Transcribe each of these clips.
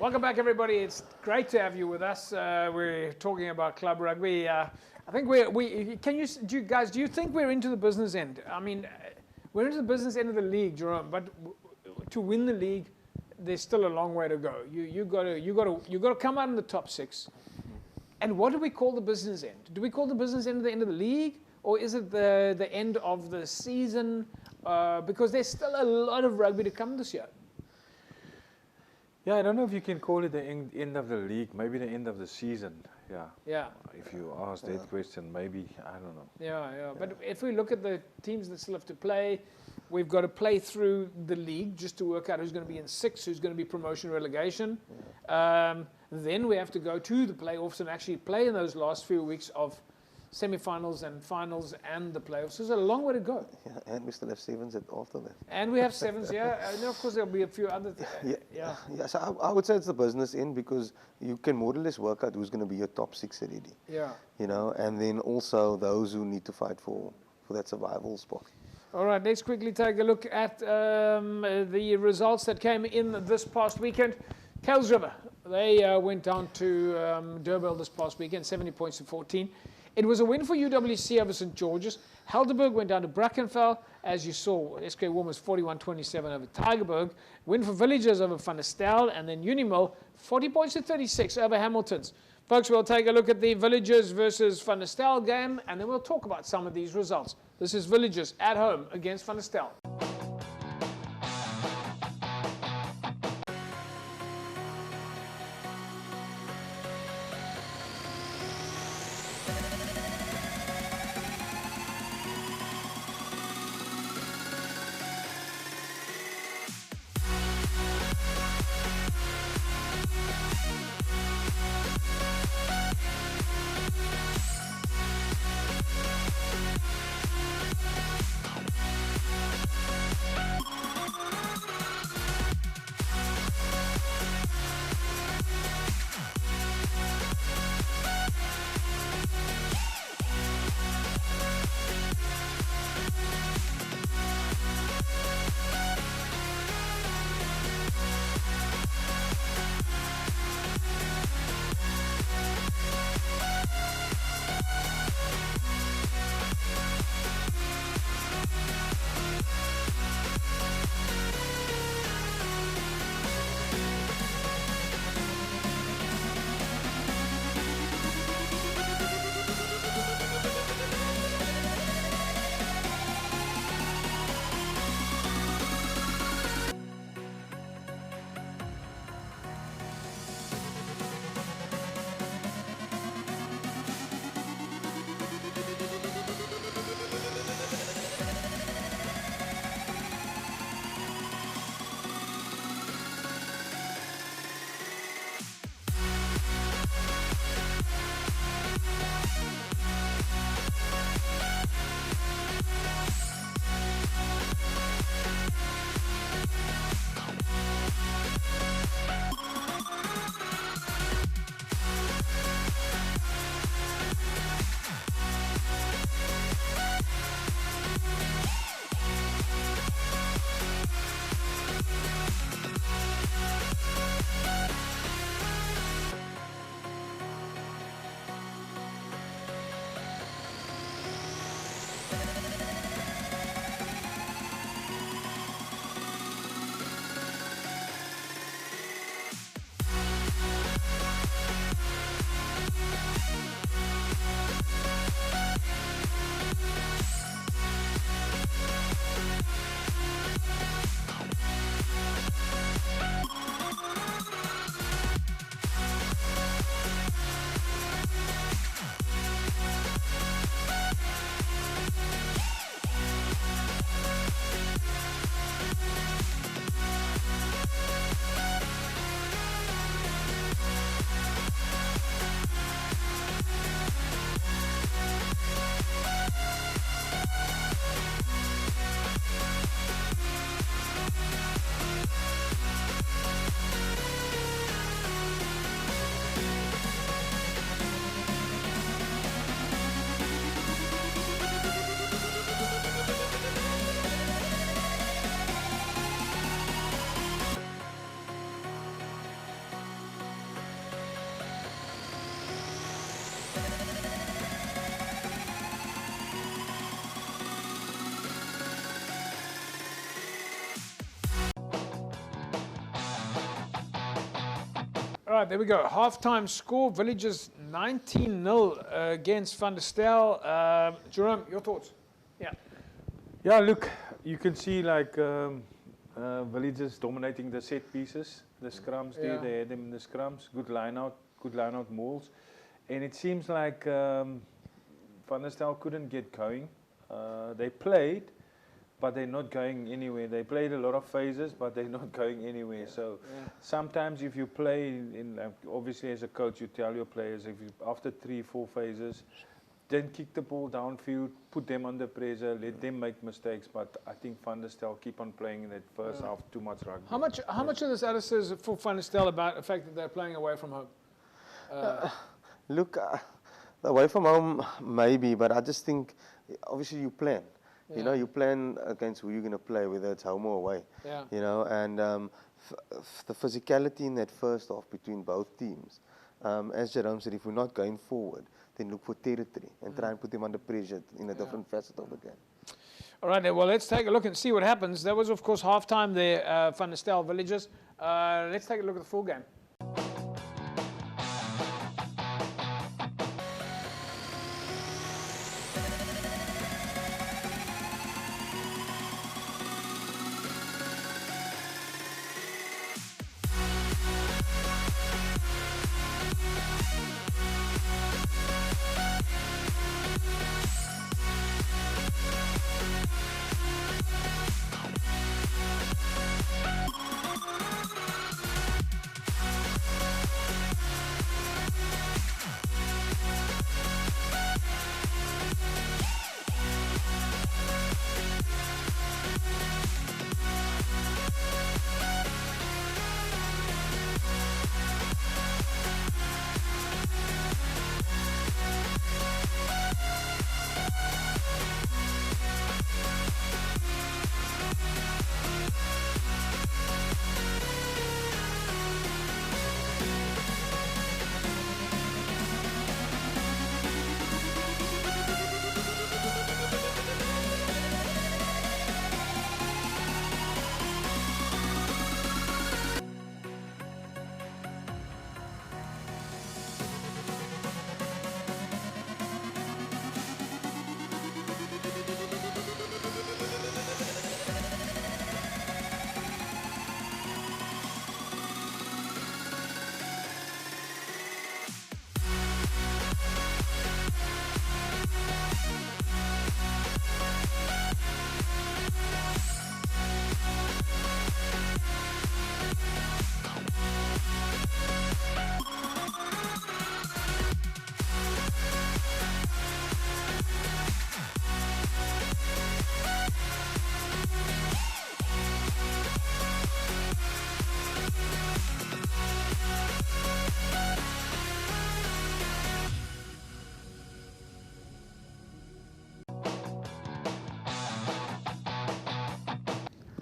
Welcome back, everybody. It's great to have you with us. We're talking about club rugby. I think do you think we're into the business end? I mean, we're into the business end of the league, Jerome. But to win the league, there's still a long way to go. You got to come out in the top 6. And what do we call the business end? Do we call the business end the end of the league, or is it the end of the season? Because there's still a lot of rugby to come this year. Yeah, I don't know if you can call it the end of the league, maybe the end of the season. Yeah. If you ask that question, maybe, I don't know. Yeah. But if we look at the teams that still have to play, we've got to play through the league just to work out who's going to be in 6, who's going to be promotion relegation. Then we have to go to the playoffs and actually play in those last few weeks of semi-finals and finals and the playoffs. So there's a long way to go. Yeah, and we still have 7s after that. And we have 7s, yeah. And of course there'll be a few other things. Yeah, so I would say it's the business end, because you can more or less work out who's going to be your top 6 already. Yeah. You know, and then also those who need to fight for that survival spot. All right, let's quickly take a look at the results that came in this past weekend. Kuils River, they went down to Durban this past weekend, 70 points to 14. It was a win for UWC over St. George's. Helderberg went down to Brackenfell. As you saw, SK Warmers 41-27 over Tygerberg. Win for Villagers over Van der Stel. And then Unimil, 40 points to 36 over Hamilton's. Folks, we'll take a look at the Villagers versus Van der Stel game, and then we'll talk about some of these results. This is Villagers at home against Van der Stel. right, there we go. Half-time score, Villagers 19-0 against Van der Stel. Jerome, your thoughts? Yeah. Yeah, look, you can see like Villagers dominating the set pieces, the scrums there, they had them in the scrums, good line out mauls. And it seems like Van der Stel couldn't get going. They played, but they're not going anywhere. They played a lot of phases, but they're not going anywhere. So sometimes if you play, obviously as a coach, you tell your players, if you, after 3-4 phases, then kick the ball downfield, put them under pressure, let them make mistakes. But I think Van der Stel keep on playing in that first half too much rugby. How much of this Alistair is for Van der Stel about the fact that they're playing away from home? Look, away from home maybe, but I just think obviously you plan. You know, you plan against who you're going to play, whether it's home or away. You know, and the physicality in that first half between both teams, as Jerome said, if we're not going forward, then look for territory and try and put them under pressure in a different facet of the game. All right, well, let's take a look and see what happens. That was, of course, half-time there, Van der Stel Villagers. Let's take a look at the full game.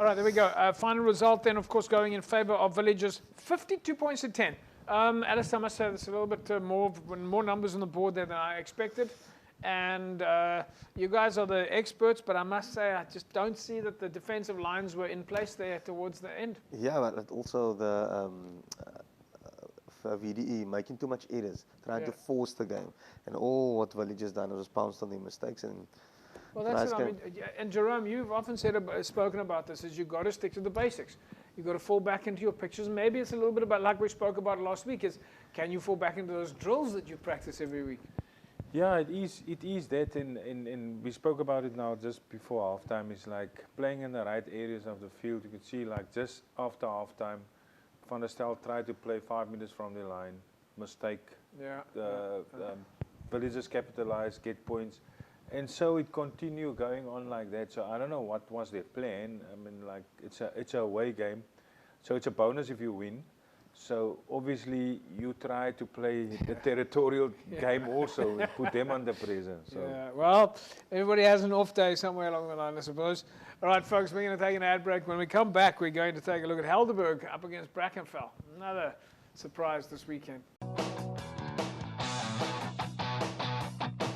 All right, there we go. Final result then, of course, going in favour of Villagers, 52 points to 10. Alistair, I must say there's a little bit more numbers on the board there than I expected. And you guys are the experts, but I must say I just don't see that the defensive lines were in place there towards the end. Yeah, but also the VDE making too much errors, trying to force the game. And all what Villagers done was pounced on their mistakes. And well, that's it. I mean, and Jerome, you've often spoken about this, is you've got to stick to the basics. You've got to fall back into your pictures. Maybe it's a little bit about, like we spoke about last week, is can you fall back into those drills that you practice every week? Yeah, it is that, and we spoke about it now just before halftime. It's like playing in the right areas of the field. You could see like just after halftime, Van der Stel tried to play 5 minutes from the line, mistake. Villagers capitalize, get points. And so it continued going on like that. So I don't know what was their plan. I mean, like it's a away game, so it's a bonus if you win. So obviously you try to play the territorial game also, and put them under pressure. So. Yeah, well, everybody has an off day somewhere along the line, I suppose. All right, folks, we're going to take an ad break. When we come back, we're going to take a look at Helderberg up against Brackenfell. Another surprise this weekend.